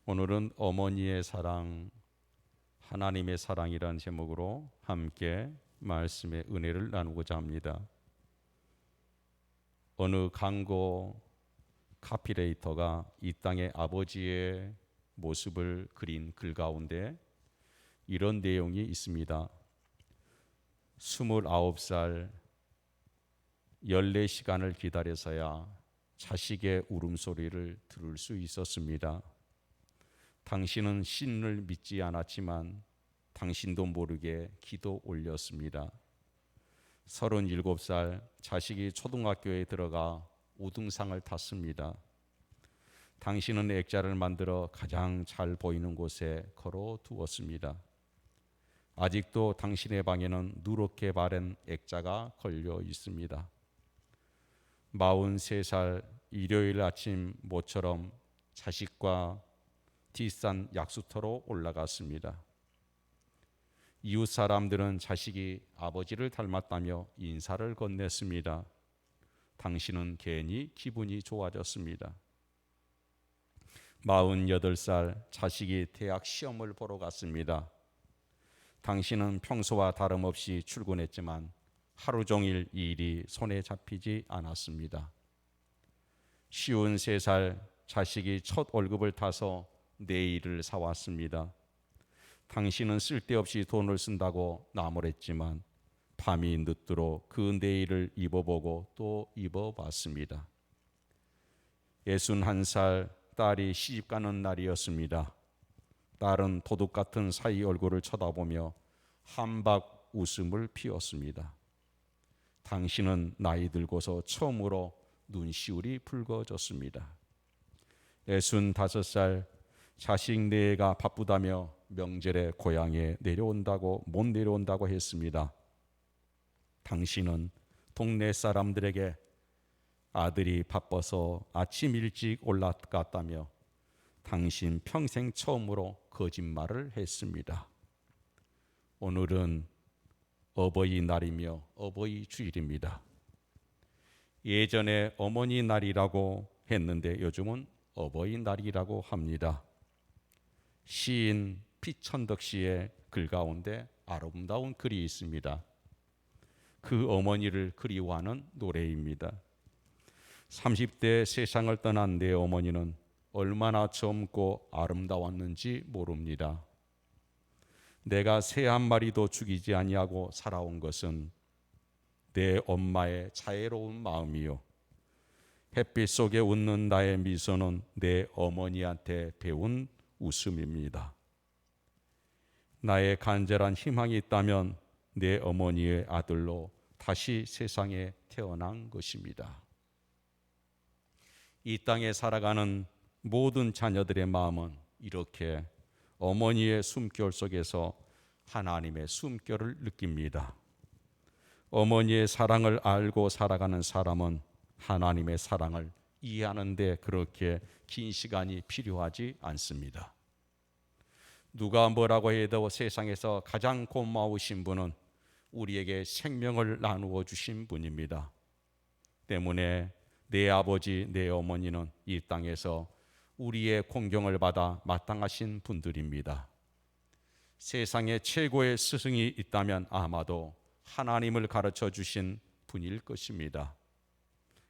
오늘은 어머니의 사랑, 하나님의 사랑이라는 제목으로 함께 말씀의 은혜를 나누고자 합니다. 어느 강고 카피레이터가 이 땅의 아버지의 모습을 그린 글 가운데 이런 내용이 있습니다. 29살 14시간을 기다려서야 자식의 울음소리를 들을 수 있었습니다. 당신은 신을 믿지 않았지만 당신도 모르게 기도 올렸습니다. 37살 자식이 초등학교에 들어가 우등상을 탔습니다. 당신은 액자를 만들어 가장 잘 보이는 곳에 걸어 두었습니다. 아직도 당신의 방에는 누렇게 바른 액자가 걸려 있습니다. 43살 일요일 아침 모처럼 자식과 뒷산 약수터로 올라갔습니다. 이웃 사람들은 자식이 아버지를 닮았다며 인사를 건넸습니다. 당신은 괜히 기분이 좋아졌습니다. 48살 자식이 대학 시험을 보러 갔습니다. 당신은 평소와 다름없이 출근했지만 하루 종일 일이 손에 잡히지 않았습니다. 53살 자식이 첫 월급을 타서 네일을 사왔습니다. 당신은 쓸데없이 돈을 쓴다고 나무랬지만 밤이 늦도록 그 네일을 입어보고 또 입어봤습니다. 61살 딸이 시집가는 날이었습니다. 딸은 도둑 같은 사위 얼굴을 쳐다보며 한박 웃음을 피웠습니다. 당신은 나이 들고서 처음으로 눈시울이 붉어졌습니다. 65살 자식 내가 바쁘다며 명절에 고향에 못 내려온다고 했습니다. 당신은 동네 사람들에게 아들이 바빠서 아침 일찍 올라갔다며 당신 평생 처음으로 거짓말을 했습니다. 오늘은 어버이날이며 어버이 주일입니다. 예전에 어머니날이라고 했는데 요즘은 어버이날이라고 합니다. 시인 피천덕 씨의 글 가운데 아름다운 글이 있습니다. 그 어머니를 그리워하는 노래입니다. 30대 세상을 떠난 내 어머니는 얼마나 젊고 아름다웠는지 모릅니다. 내가 새 한 마리도 죽이지 아니하고 살아온 것은 내 엄마의 자애로운 마음이요, 햇빛 속에 웃는 나의 미소는 내 어머니한테 배운 웃음입니다. 나의 간절한 희망이 있다면 내 어머니의 아들로 다시 세상에 태어난 것입니다. 이 땅에 살아가는 모든 자녀들의 마음은 이렇게 어머니의 숨결 속에서 하나님의 숨결을 느낍니다. 어머니의 사랑을 알고 살아가는 사람은 하나님의 사랑을 이해하는 데 그렇게 긴 시간이 필요하지 않습니다. 누가 뭐라고 해도 세상에서 가장 고마우신 분은 우리에게 생명을 나누어 주신 분입니다. 때문에 내 아버지, 내 어머니는 이 땅에서 우리의 공경을 받아 마땅하신 분들입니다. 세상에 최고의 스승이 있다면 아마도 하나님을 가르쳐 주신 분일 것입니다.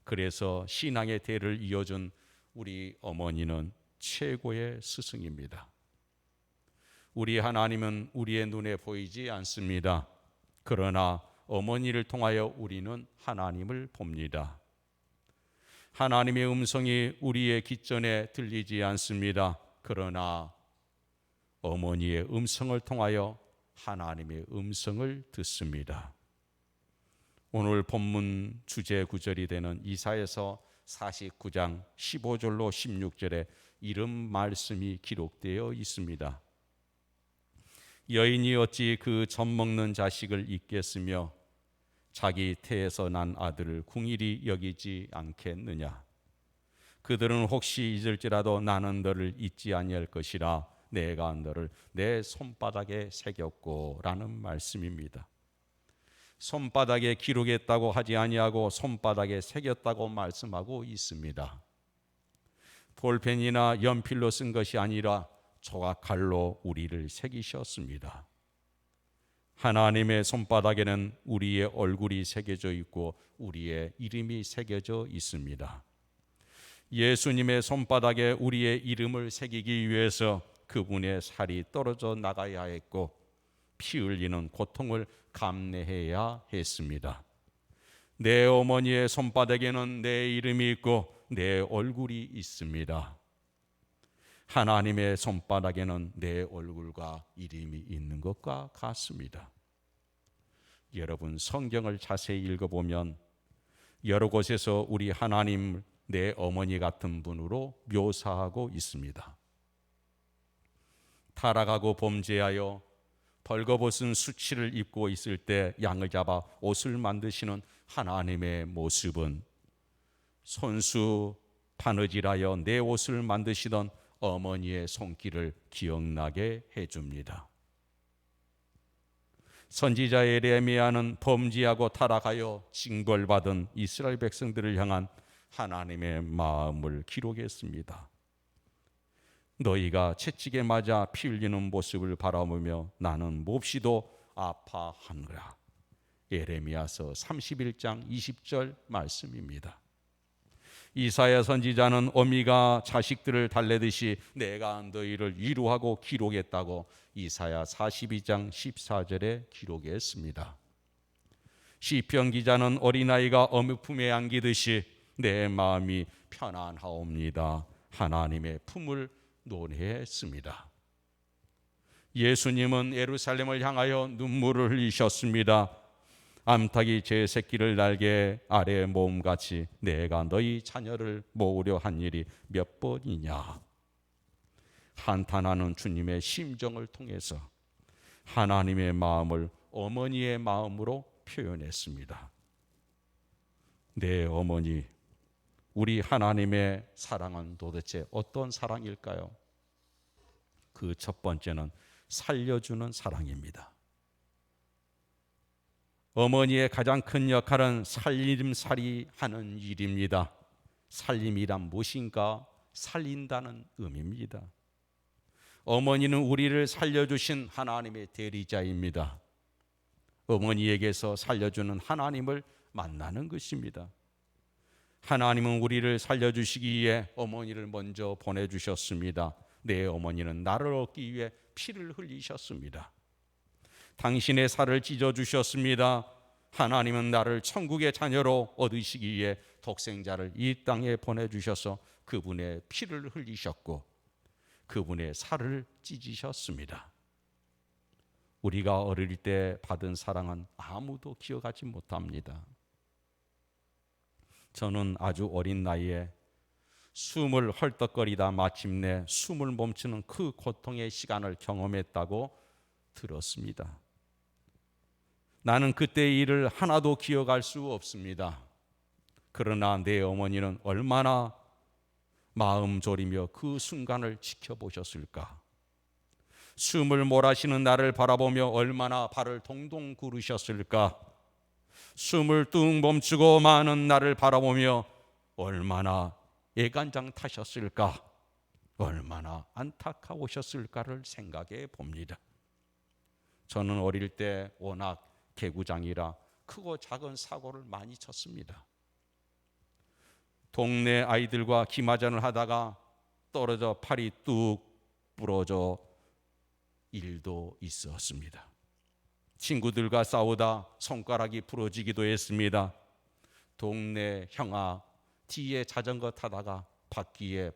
그래서 신앙의 대를 이어준 우리 어머니는 최고의 스승입니다. 우리 하나님은 우리의 눈에 보이지 않습니다. 그러나 어머니를 통하여 우리는 하나님을 봅니다. 하나님의 음성이 우리의 귓전에 들리지 않습니다. 그러나 어머니의 음성을 통하여 하나님의 음성을 듣습니다. 오늘 본문 주제 구절이 되는 이사야서 49장 15절로 16절에 이런 말씀이 기록되어 있습니다. 여인이 어찌 그 젖먹는 자식을 잊겠으며 자기 태에서 난 아들을 궁일이 여기지 않겠느냐. 그들은 혹시 잊을지라도 나는 너를 잊지 아니할 것이라 내가 너를 내 손바닥에 새겼고 라는 말씀입니다. 손바닥에 기록했다고 하지 아니하고 손바닥에 새겼다고 말씀하고 있습니다. 볼펜이나 연필로 쓴 것이 아니라 조각칼로 우리를 새기셨습니다. 하나님의 손바닥에는 우리의 얼굴이 새겨져 있고 우리의 이름이 새겨져 있습니다. 예수님의 손바닥에 우리의 이름을 새기기 위해서 그분의 살이 떨어져 나가야 했고 피 흘리는 고통을 감내해야 했습니다. 내 어머니의 손바닥에는 내 이름이 있고 내 얼굴이 있습니다. 하나님의 손바닥에는 내 얼굴과 이름이 있는 것과 같습니다. 여러분, 성경을 자세히 읽어보면 여러 곳에서 우리 하나님을 내 어머니 같은 분으로 묘사하고 있습니다. 타락하고 범죄하여 벌거벗은 수치를 입고 있을 때 양을 잡아 옷을 만드시는 하나님의 모습은 손수 바느질하여 내 옷을 만드시던 어머니의 손길을 기억나게 해줍니다. 선지자 예레미야는 범죄하고 타락하여 징벌받은 이스라엘 백성들을 향한 하나님의 마음을 기록했습니다. 너희가 채찍에 맞아 피 흘리는 모습을 바라보며 나는 몹시도 아파하노라. 예레미야서 31장 20절 말씀입니다. 이사야 선지자는 어미가 자식들을 달래듯이 내가 너희를 위로하고 기록했다고 이사야 42장 14절에 기록했습니다. 시편 기자는 어린아이가 어미 품에 안기듯이 내 마음이 편안하옵니다. 하나님의 품을 논했습니다. 예수님은 예루살렘을 향하여 눈물을 흘리셨습니다. 암탉이 제 새끼를 날개 아래에 모음같이 내가 너희 자녀를 모으려 한 일이 몇 번이냐. 한탄하는 주님의 심정을 통해서 하나님의 마음을 어머니의 마음으로 표현했습니다. 내 어머니, 우리 하나님의 사랑은 도대체 어떤 사랑일까요? 그 첫 번째는 살려주는 사랑입니다. 어머니의 가장 큰 역할은 살림살이 하는 일입니다. 살림이란 무엇인가? 살린다는 의미입니다. 어머니는 우리를 살려주신 하나님의 대리자입니다. 어머니에게서 살려주는 하나님을 만나는 것입니다. 하나님은 우리를 살려주시기에 어머니를 먼저 보내주셨습니다. 내 어머니는 나를 얻기 위해 피를 흘리셨습니다. 당신의 살을 찢어주셨습니다. 하나님은 나를 천국의 자녀로 얻으시기 위해 독생자를 이 땅에 보내주셔서 그분의 피를 흘리셨고 그분의 살을 찢으셨습니다. 우리가 어릴 때 받은 사랑은 아무도 기억하지 못합니다. 저는 아주 어린 나이에 숨을 헐떡거리다 마침내 숨을 멈추는 그 고통의 시간을 경험했다고 들었습니다. 나는 그때의 일을 하나도 기억할 수 없습니다. 그러나 내 어머니는 얼마나 마음 졸이며 그 순간을 지켜보셨을까. 숨을 몰아쉬는 나를 바라보며 얼마나 발을 동동 구르셨을까. 숨을 뚝 멈추고 마는 나를 바라보며 얼마나 애간장 타셨을까. 얼마나 안타까우셨을까를 생각해 봅니다. 저는 어릴 때 워낙 개구장이라 크고 작은 사고를 많이 쳤습니다. 동네 아이들과 기마전을 하다가 떨어져 팔이 뚝 부러져 일도 있었습니다. 친구들과 싸우다 손가락이 부러지기도 했습니다. 동네 형아 뒤에 자전거 타다가 바퀴에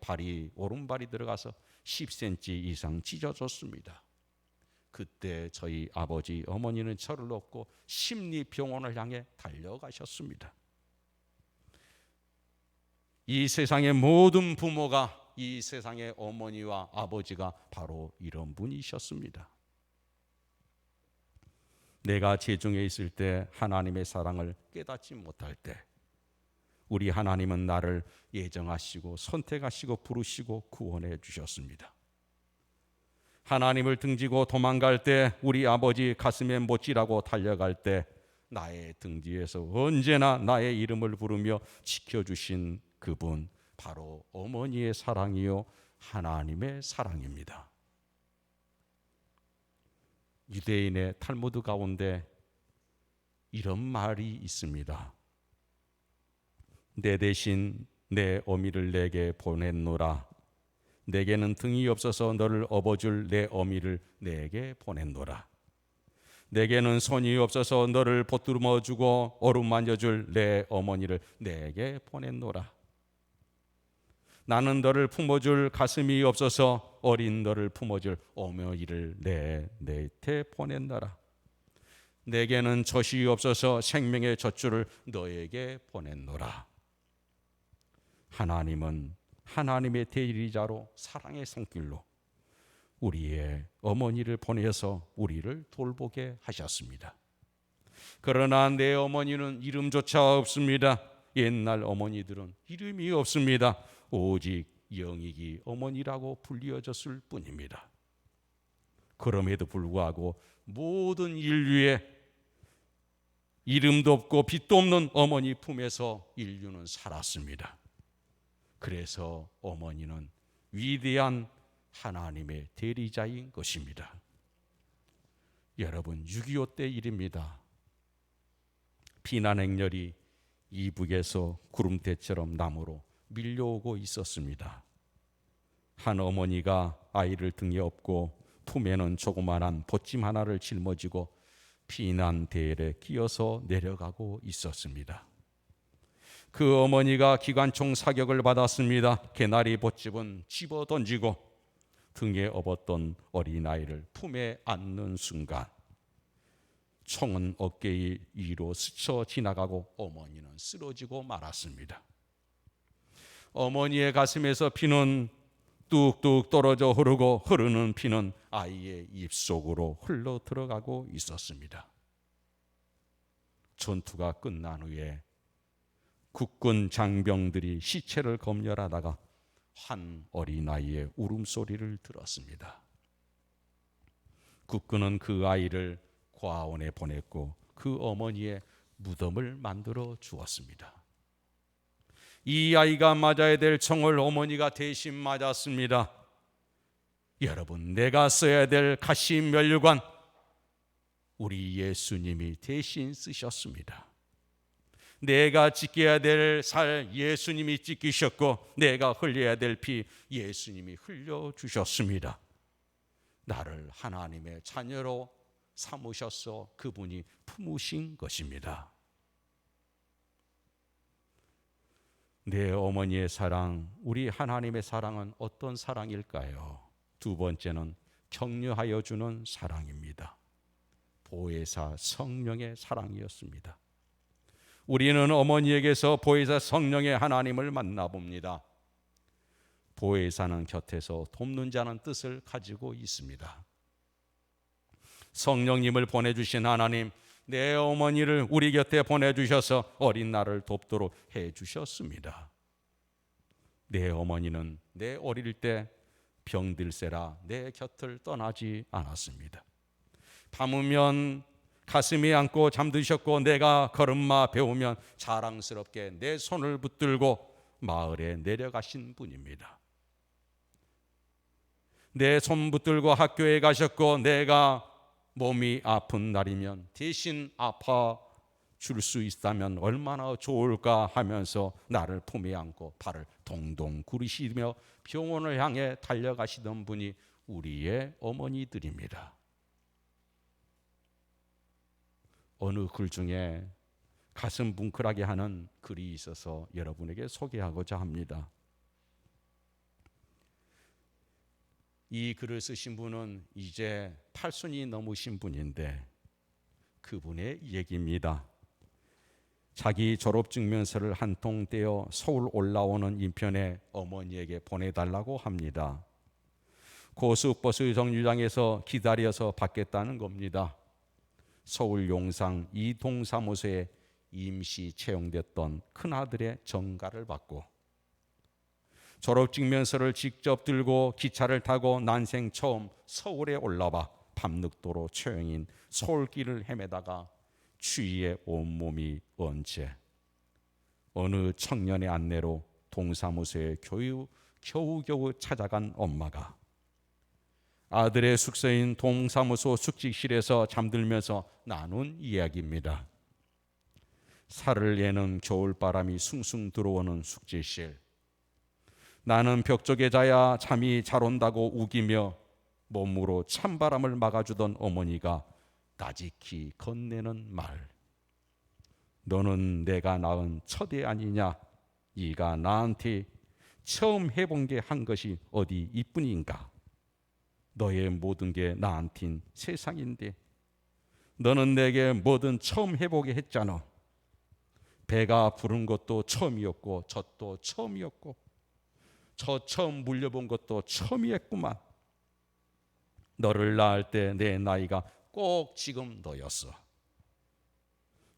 오른발이 들어가서 10cm 이상 찢어졌습니다. 그때 저희 아버지 어머니는 저를 업고 심리병원을 향해 달려가셨습니다. 이 세상의 모든 부모가 이 세상의 어머니와 아버지가 바로 이런 분이셨습니다. 내가 죄중에 있을 때 하나님의 사랑을 깨닫지 못할 때 우리 하나님은 나를 예정하시고 선택하시고 부르시고 구원해 주셨습니다. 하나님을 등지고 도망갈 때 우리 아버지 가슴에 못질하고 달려갈 때 나의 등 뒤에서 언제나 나의 이름을 부르며 지켜주신 그분 바로 어머니의 사랑이요 하나님의 사랑입니다. 유대인의 탈무드 가운데 이런 말이 있습니다. 내 대신 내 어미를 내게 보냈노라. 내게는 등이 없어서 너를 업어줄 내 어미를 내게 보냈노라. 내게는 손이 없어서 너를 보듬어주고 어루만져줄 내 어머니를 내게 보냈노라. 나는 너를 품어줄 가슴이 없어서 어린 너를 품어줄 어머니를 내 곁에 보냈노라. 내게는 젖이 없어서 생명의 젖줄을 너에게 보냈노라. 하나님은 하나님의 대리자로 사랑의 손길로 우리의 어머니를 보내서 우리를 돌보게 하셨습니다. 그러나 내 어머니는 이름조차 없습니다. 옛날 어머니들은 이름이 없습니다. 오직 영익이 어머니라고 불리어졌을 뿐입니다. 그럼에도 불구하고 모든 인류의 이름도 없고 빛도 없는 어머니 품에서 인류는 살았습니다. 그래서 어머니는 위대한 하나님의 대리자인 것입니다. 여러분, 6.25 때 일입니다. 비난 행렬이 이북에서 구름대처럼 남으로 밀려오고 있었습니다. 한 어머니가 아이를 등에 업고 품에는 조그만한 보침 하나를 짊어지고 피난대열에 끼어서 내려가고 있었습니다. 그 어머니가 기관총 사격을 받았습니다. 개나리 보집은 집어 던지고 등에 업었던 어린아이를 품에 안는 순간 총은 어깨 위로 스쳐 지나가고 어머니는 쓰러지고 말았습니다. 어머니의 가슴에서 피는 뚝뚝 떨어져 흐르고 흐르는 피는 아이의 입속으로 흘러 들어가고 있었습니다. 전투가 끝난 후에 국군 장병들이 시체를 검열하다가 한 어린아이의 울음소리를 들었습니다. 국군은 그 아이를 고아원에 보냈고 그 어머니의 무덤을 만들어 주었습니다. 이 아이가 맞아야 될 총을 어머니가 대신 맞았습니다. 여러분, 내가 써야 될 가시면류관 우리 예수님이 대신 쓰셨습니다. 내가 지켜야 될 살 예수님이 지키셨고 내가 흘려야 될 피 예수님이 흘려주셨습니다. 나를 하나님의 자녀로 삼으셔서 그분이 품으신 것입니다. 내 어머니의 사랑, 우리 하나님의 사랑은 어떤 사랑일까요? 두 번째는 격려하여 주는 사랑입니다. 보혜사 성령의 사랑이었습니다. 우리는 어머니에게서 보혜사 성령의 하나님을 만나봅니다. 보혜사는 곁에서 돕는 자는 뜻을 가지고 있습니다. 성령님을 보내주신 하나님, 내 어머니를 우리 곁에 보내주셔서 어린 나를 돕도록 해주셨습니다. 내 어머니는 내 어릴 때 병들세라 내 곁을 떠나지 않았습니다. 밤이면 가슴에 안고 잠드셨고 내가 걸음마 배우면 자랑스럽게 내 손을 붙들고 마을에 내려가신 분입니다. 내 손 붙들고 학교에 가셨고 내가 몸이 아픈 날이면 대신 아파 줄 수 있다면 얼마나 좋을까 하면서 나를 품에 안고 발을 동동 구르시며 병원을 향해 달려가시던 분이 우리의 어머니들입니다. 어느 글 중에 가슴 뭉클하게 하는 글이 있어서 여러분에게 소개하고자 합니다. 이 글을 쓰신 분은 이제 80이 넘으신 분인데 그분의 얘기입니다. 자기 졸업증명서를 한 통 떼어 서울 올라오는 인편에 어머니에게 보내달라고 합니다. 고속버스 정류장에서 기다려서 받겠다는 겁니다. 서울 용상 이동사무소에 임시 채용됐던 큰아들의 정가를 받고 졸업증명서를 직접 들고 기차를 타고 난생 처음 서울에 올라와 밤늦도로 처형인 서울길을 헤매다가 추위에 온몸이 언제 어느 청년의 안내로 동사무소에 겨우겨우 찾아간 엄마가 아들의 숙소인 동사무소 숙직실에서 잠들면서 나눈 이야기입니다. 살을 예는 겨울바람이 숭숭 들어오는 숙직실. 나는 벽 쪽에 자야 잠이 잘 온다고 우기며 몸으로 찬바람을 막아주던 어머니가 나직히 건네는 말. 너는 내가 낳은 첫애 아니냐? 네가 나한테 처음 해본 게 한 것이 어디 이뿐인가? 너의 모든 게 나한텐 세상인데 너는 내게 뭐든 처음 해보게 했잖아. 배가 부른 것도 처음이었고 젖도 처음이었고 저 처음 물려본 것도 처음이었구만. 너를 낳을 때 내 나이가 꼭 지금 너였어.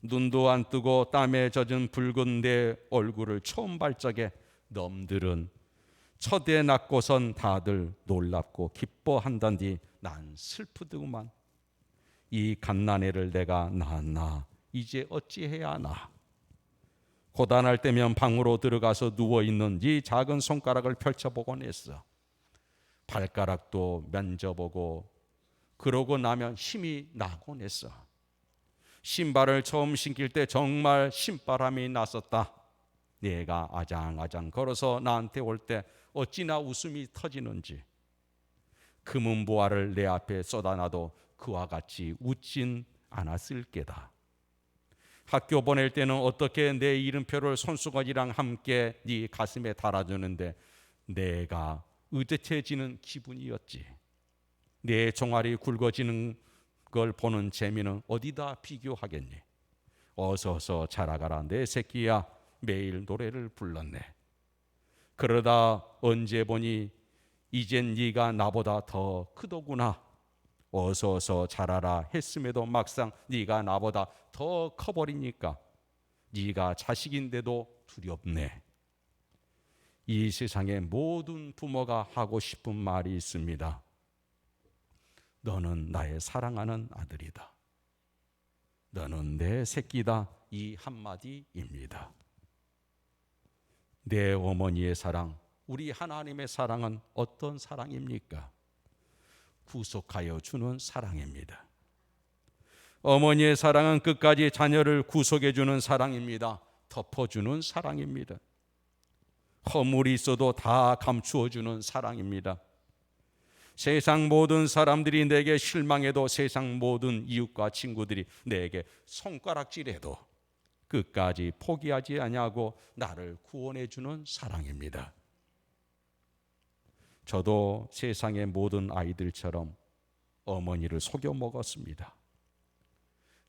눈도 안 뜨고 땀에 젖은 붉은 내 얼굴을 처음 발 적에 놈들은 첫애 낳고선 다들 놀랍고 기뻐한단디 난 슬프더구만. 이 갓난애를 내가 낳았나 이제 어찌해야 하나. 고단할 때면 방으로 들어가서 누워있는 네 작은 손가락을 펼쳐보곤 했어. 발가락도 만져보고 그러고 나면 힘이 나곤 했어. 신발을 처음 신길 때 정말 신바람이 났었다. 내가 아장아장 걸어서 나한테 올 때 어찌나 웃음이 터지는지. 금은보화를 내 앞에 쏟아놔도 그와 같이 웃진 않았을 게다. 학교 보낼 때는 어떻게 내 이름표를 손수건이랑 함께 네 가슴에 달아주는데 내가 의젓해지는 기분이었지. 내 종아리 굵어지는 걸 보는 재미는 어디다 비교하겠니. 어서 자라가라 내 새끼야. 매일 노래를 불렀네. 그러다 언제 보니 이젠 네가 나보다 더 크더구나. 어서 자라라 했음에도 막상 네가 나보다 더 커버리니까 네가 자식인데도 두렵네. 이 세상의 모든 부모가 하고 싶은 말이 있습니다. 너는 나의 사랑하는 아들이다. 너는 내 새끼다. 이 한마디입니다. 내 어머니의 사랑, 우리 하나님의 사랑은 어떤 사랑입니까? 구속하여 주는 사랑입니다. 어머니의 사랑은 끝까지 자녀를 구속해 주는 사랑입니다. 덮어주는 사랑입니다. 허물이 있어도 다 감추어 주는 사랑입니다. 세상 모든 사람들이 내게 실망해도 세상 모든 이웃과 친구들이 내게 손가락질해도 끝까지 포기하지 아니하고 나를 구원해 주는 사랑입니다. 저도 세상의 모든 아이들처럼 어머니를 속여 먹었습니다.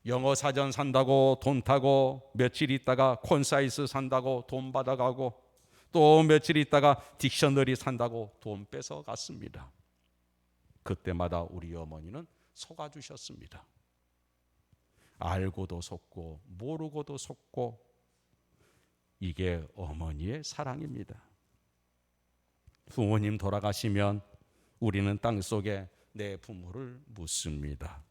영어 사전 산다고 돈 타고 며칠 있다가 콘사이트 산다고 돈 받아가고 또 며칠 있다가 딕셔너리 산다고 돈 뺏어 갔습니다. 그때마다 우리 어머니는 속아주셨습니다. 알고도 속고 모르고도 속고 이게 어머니의 사랑입니다. 부모님 돌아가시면 우리는 땅속에 내 부모를 묻습니다.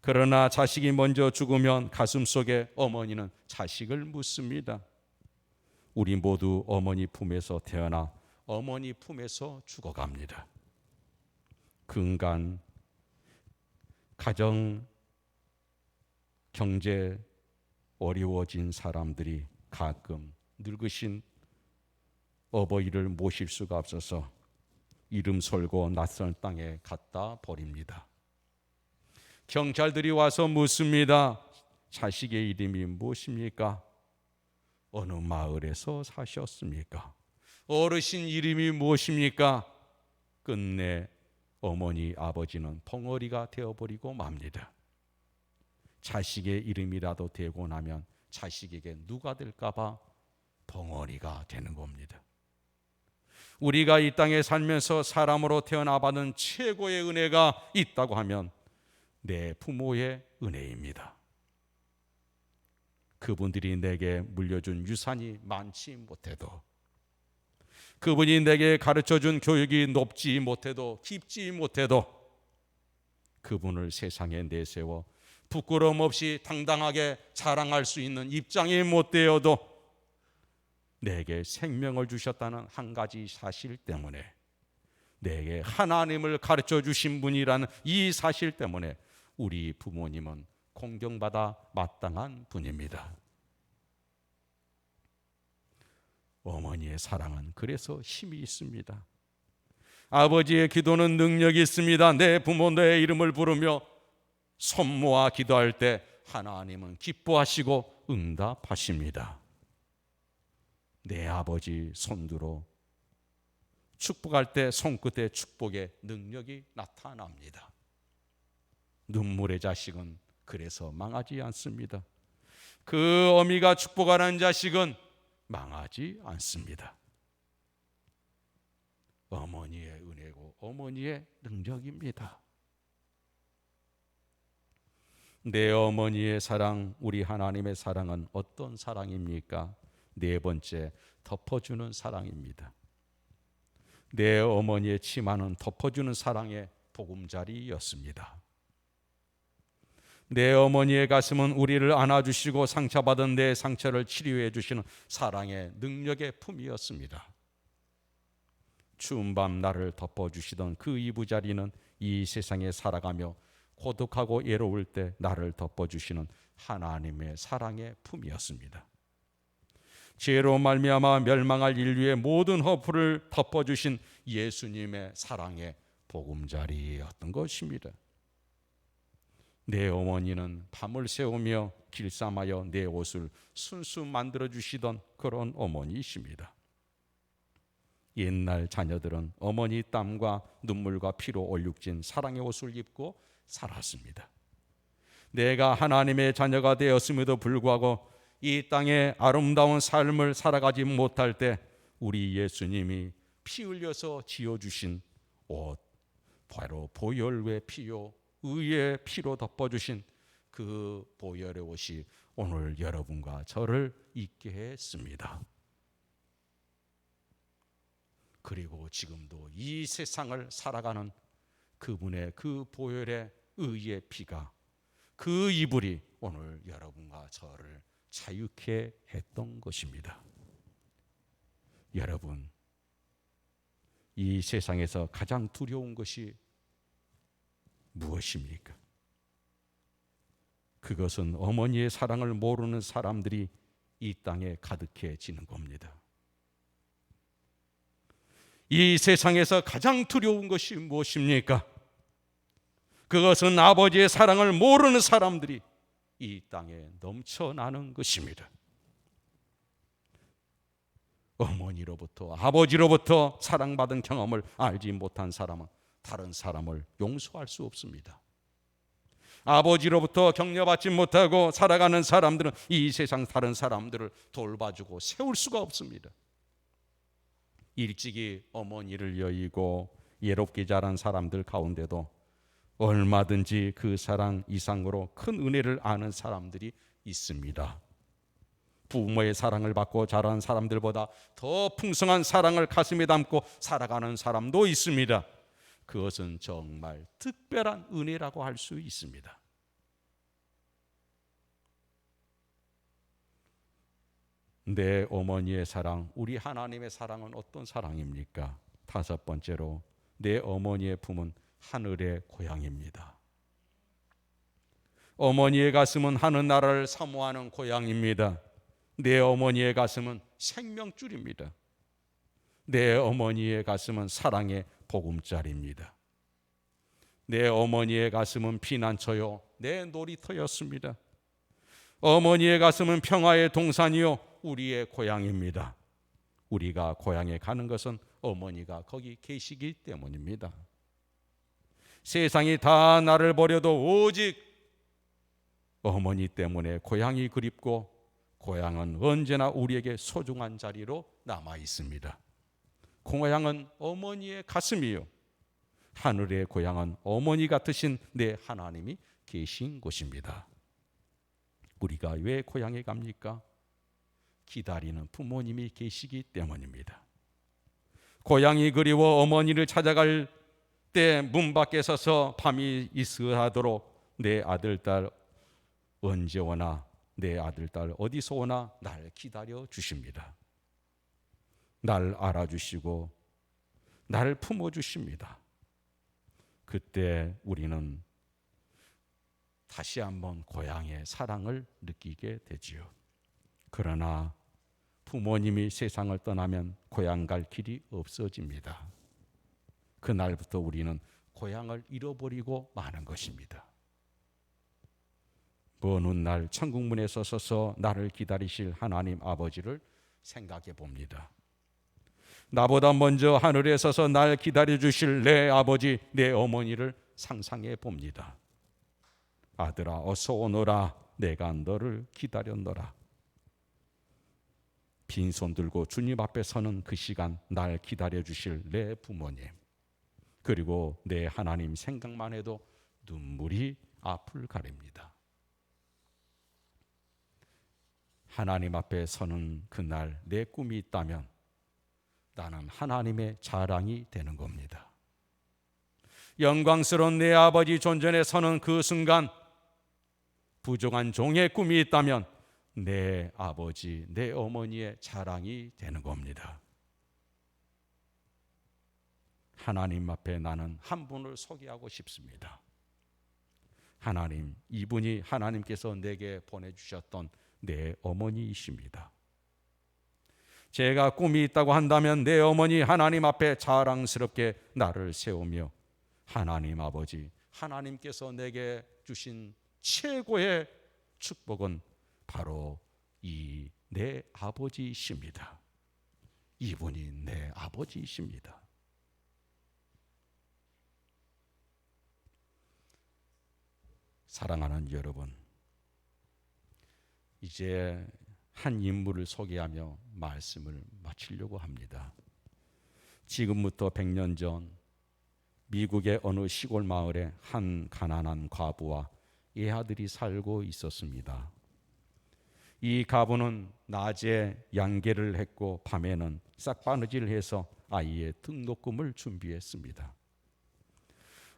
그러나 자식이 먼저 죽으면 가슴속에 어머니는 자식을 묻습니다. 우리 모두 어머니 품에서 태어나 어머니 품에서 죽어갑니다. 근간, 가정, 경제 어려워진 사람들이 가끔 늙으신 어버이를 모실 수가 없어서 이름 설고 낯선 땅에 갖다 버립니다. 경찰들이 와서 묻습니다. 자식의 이름이 무엇입니까? 어느 마을에서 사셨습니까? 어르신 이름이 무엇입니까? 끝내 어머니 아버지는 벙어리가 되어버리고 맙니다. 자식의 이름이라도 되고 나면 자식에게 누가 될까 봐 벙어리가 되는 겁니다. 우리가 이 땅에 살면서 사람으로 태어나 받은 최고의 은혜가 있다고 하면 내 부모의 은혜입니다. 그분들이 내게 물려준 유산이 많지 못해도, 그분이 내게 가르쳐준 교육이 높지 못해도 깊지 못해도 그분을 세상에 내세워 부끄러움 없이 당당하게 자랑할 수 있는 입장이 못 되어도 내게 생명을 주셨다는 한 가지 사실 때문에, 내게 하나님을 가르쳐 주신 분이라는 이 사실 때문에 우리 부모님은 공경받아 마땅한 분입니다. 어머니의 사랑은 그래서 힘이 있습니다. 아버지의 기도는 능력이 있습니다. 내 부모 내 이름을 부르며 손 모아 기도할 때 하나님은 기뻐하시고 응답하십니다. 내 아버지 손들어 축복할 때 손끝에 축복의 능력이 나타납니다. 눈물의 자식은 그래서 망하지 않습니다. 그 어미가 축복하는 자식은 망하지 않습니다. 어머니의 은혜고 어머니의 능력입니다. 내 어머니의 사랑, 우리 하나님의 사랑은 어떤 사랑입니까? 네 번째, 덮어주는 사랑입니다. 내 어머니의 치마는 덮어주는 사랑의 보금자리였습니다. 내 어머니의 가슴은 우리를 안아주시고 상처받은 내 상처를 치료해 주시는 사랑의 능력의 품이었습니다. 추운 밤 나를 덮어주시던 그 이부자리는 이 세상에 살아가며 고독하고 외로울 때 나를 덮어주시는 하나님의 사랑의 품이었습니다. 죄로 말미암아 멸망할 인류의 모든 허물을 덮어주신 예수님의 사랑의 보금자리였던 것입니다. 내 어머니는 밤을 새우며 길쌈하여 내 옷을 순수 만들어주시던 그런 어머니이십니다. 옛날 자녀들은 어머니 땀과 눈물과 피로 얼룩진 사랑의 옷을 입고 살았습니다. 내가 하나님의 자녀가 되었음에도 불구하고 이 땅에 아름다운 삶을 살아가지 못할 때 우리 예수님이 피 흘려서 지어주신 옷, 바로 보혈의 피요 의의 피로 덮어주신 그 보혈의 옷이 오늘 여러분과 저를 입게 했습니다. 그리고 지금도 이 세상을 살아가는 그분의 그 보혈의 의의 피가, 그 이불이 오늘 여러분과 저를 자유케 했던 것입니다. 여러분, 이 세상에서 가장 두려운 것이 무엇입니까? 그것은 어머니의 사랑을 모르는 사람들이 이 땅에 가득해지는 겁니다. 이 세상에서 가장 두려운 것이 무엇입니까? 그것은 아버지의 사랑을 모르는 사람들이 이 땅에 넘쳐나는 것입니다. 어머니로부터, 아버지로부터 사랑받은 경험을 알지 못한 사람은 다른 사람을 용서할 수 없습니다. 아버지로부터 격려받지 못하고 살아가는 사람들은 이 세상 다른 사람들을 돌봐주고 세울 수가 없습니다. 일찍이 어머니를 여의고 예롭게 자란 사람들 가운데도 얼마든지 그 사랑 이상으로 큰 은혜를 아는 사람들이 있습니다. 부모의 사랑을 받고 자란 사람들보다 더 풍성한 사랑을 가슴에 담고 살아가는 사람도 있습니다. 그것은 정말 특별한 은혜라고 할 수 있습니다. 내 어머니의 사랑, 우리 하나님의 사랑은 어떤 사랑입니까? 다섯 번째로, 내 어머니의 품은 하늘의 고향입니다. 어머니의 가슴은 하늘나라를 사모하는 고향입니다. 내 어머니의 가슴은 생명줄입니다. 내 어머니의 가슴은 사랑의 보금자리입니다. 내 어머니의 가슴은 피난처요, 내 놀이터였습니다. 어머니의 가슴은 평화의 동산이요, 우리의 고향입니다. 우리가 고향에 가는 것은 어머니가 거기 계시기 때문입니다. 세상이 다 나를 버려도 오직 어머니 때문에 고향이 그립고 고향은 언제나 우리에게 소중한 자리로 남아 있습니다. 고향은 어머니의 가슴이요, 하늘의 고향은 어머니 같으신 내 하나님이 계신 곳입니다. 우리가 왜 고향에 갑니까? 기다리는 부모님이 계시기 때문입니다. 고향이 그리워 어머니를 찾아갈 때 문 밖에 서서 밤이 이스하도록 내 아들, 딸 언제 오나, 내 아들, 딸 어디서 오나 날 기다려 주십니다. 날 알아주시고 나를 품어주십니다. 그때 우리는 다시 한번 고향의 사랑을 느끼게 되지요. 그러나 부모님이 세상을 떠나면 고향 갈 길이 없어집니다. 그날부터 우리는 고향을 잃어버리고 마는 것입니다. 먼 훗날 천국문에 서서 나를 기다리실 하나님 아버지를 생각해 봅니다. 나보다 먼저 하늘에 서서 날 기다려 주실 내 아버지, 내 어머니를 상상해 봅니다. 아들아, 어서 오너라. 내가 너를 기다렸노라. 빈손 들고 주님 앞에 서는 그 시간, 날 기다려 주실 내 부모님, 그리고 내 하나님 생각만 해도 눈물이 앞을 가립니다. 하나님 앞에 서는 그날 내 꿈이 있다면 나는 하나님의 자랑이 되는 겁니다. 영광스러운 내 아버지 존전에 서는 그 순간, 부족한 종의 꿈이 있다면 내 아버지, 내 어머니의 자랑이 되는 겁니다. 하나님 앞에 나는 한 분을 소개하고 싶습니다. 하나님, 이분이 하나님께서 내게 보내주셨던 내 어머니이십니다. 제가 꿈이 있다고 한다면 내 어머니 하나님 앞에 자랑스럽게 나를 세우며, 하나님 아버지, 하나님께서 내게 주신 최고의 축복은 바로 이 내 아버지이십니다. 이분이 내 아버지이십니다. 사랑하는 여러분, 이제 한 인물을 소개하며 말씀을 마치려고 합니다. 지금부터 100년 전 미국의 어느 시골 마을에 한 가난한 과부와 애아들이 살고 있었습니다. 이 과부는 낮에 양계를 했고 밤에는 싹바느질을 해서 아이의 등록금을 준비했습니다.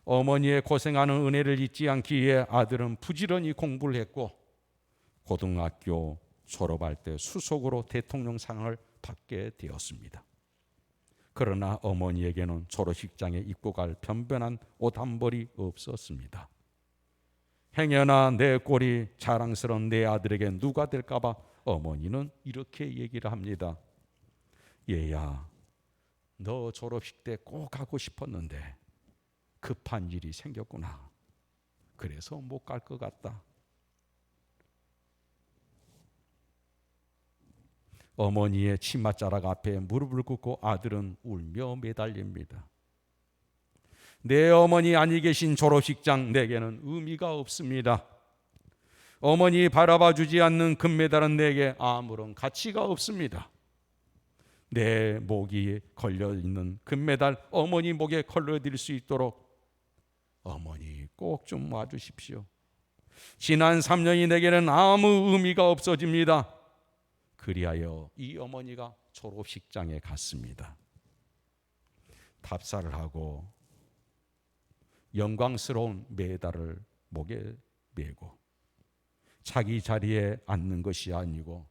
어머니의 고생하는 은혜를 잊지 않기 위해 아들은 부지런히 공부를 했고 고등학교 졸업할 때 수석으로 대통령상을 받게 되었습니다. 그러나 어머니에게는 졸업식장에 입고 갈 변변한 옷 한 벌이 없었습니다. 행여나 내 꼴이 자랑스러운 내 아들에게 누가 될까 봐 어머니는 이렇게 얘기를 합니다. 얘야, 너 졸업식 때 꼭 가고 싶었는데 급한 일이 생겼구나. 그래서 못 갈 것 같다. 어머니의 치맛자락 앞에 무릎을 꿇고 아들은 울며 매달립니다. 내 어머니 아니 계신 졸업식장, 내게는 의미가 없습니다. 어머니 바라봐 주지 않는 금메달은 내게 아무런 가치가 없습니다. 내 목이 걸려있는 금메달 어머니 목에 걸려드릴 수 있도록 어머니 꼭 좀 와주십시오. 지난 3년이 내게는 아무 의미가 없어집니다. 그리하여 이 어머니가 졸업식장에 갔습니다. 답사를 하고 영광스러운 메달을 목에 메고 자기 자리에 앉는 것이 아니고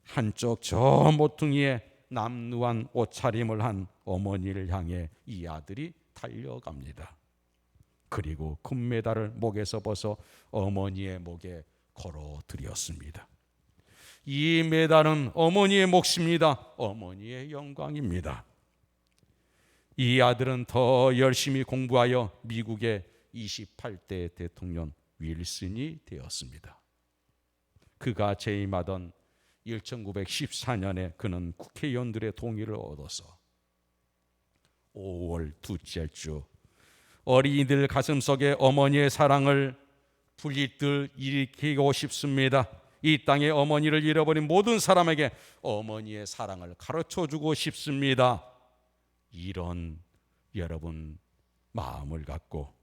한쪽 저 모퉁이에 남루한 옷차림을 한 어머니를 향해 이 아들이 달려갑니다. 그리고 금메달을 목에서 벗어 어머니의 목에 걸어드렸습니다. 이 메달은 어머니의 몫입니다. 어머니의 영광입니다. 이 아들은 더 열심히 공부하여 미국의 28대 대통령 윌슨이 되었습니다. 그가 재임하던 1914년에 그는 국회의원들의 동의를 얻어서 5월 둘째 주 어린이들 가슴속에 어머니의 사랑을 불이듯 일으키고 싶습니다. 이 땅에 어머니를 잃어버린 모든 사람에게 어머니의 사랑을 가르쳐주고 싶습니다. 이런 여러분 마음을 갖고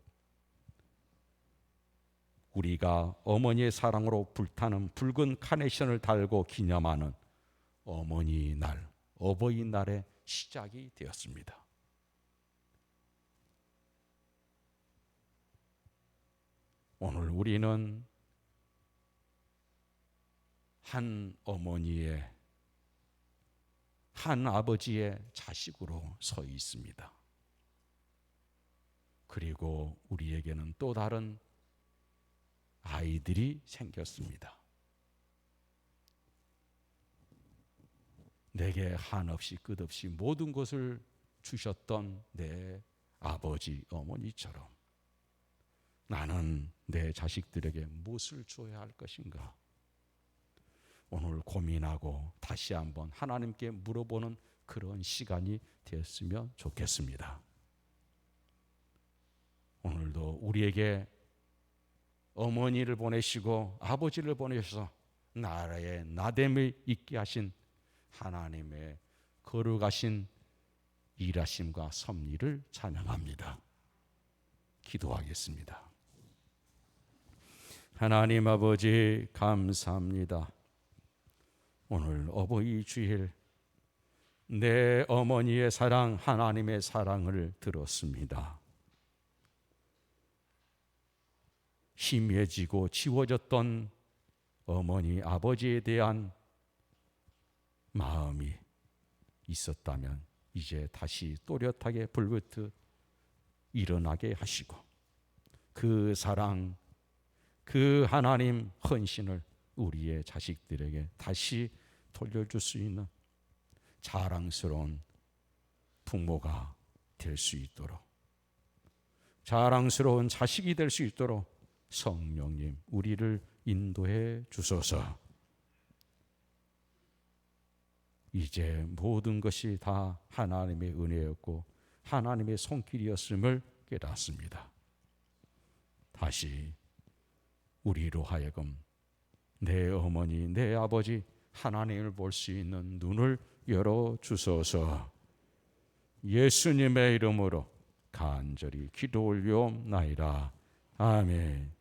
우리가 어머니의 사랑으로 불타는 붉은 카네이션을 달고 기념하는 어머니 날, 어버이날의 시작이 되었습니다. 오늘 우리는 한 어머니의 한 아버지의 자식으로 서 있습니다. 그리고 우리에게는 또 다른 아이들이 생겼습니다. 내게 한없이 끝없이 모든 것을 주셨던 내 아버지 어머니처럼 나는 내 자식들에게 무엇을 줘야 할 것인가? 오늘 고민하고 다시 한번 하나님께 물어보는 그런 시간이 되었으면 좋겠습니다. 오늘도 우리에게 어머니를 보내시고 아버지를 보내셔서 나라의 나됨을 있게 하신 하나님의 거룩하신 일하심과 섭리를 찬양합니다. 기도하겠습니다. 하나님 아버지 감사합니다. 오늘 어버이 주일 내 어머니의 사랑, 하나님의 사랑을 들었습니다. 희미해지고 지워졌던 어머니, 아버지에 대한 마음이 있었다면 이제 다시 또렷하게 불붙어 일어나게 하시고 그 사랑, 그 하나님 헌신을 우리의 자식들에게 다시 돌려줄 수 있는 자랑스러운 부모가 될 수 있도록, 자랑스러운 자식이 될 수 있도록 성령님 우리를 인도해 주소서. 이제 모든 것이 다 하나님의 은혜였고 하나님의 손길이었음을 깨닫습니다. 다시 우리로 하여금 내 어머니, 내 아버지 하나님을 볼 수 있는 눈을 열어 주소서. 예수님의 이름으로 간절히 기도 올리옵나이다. 아멘.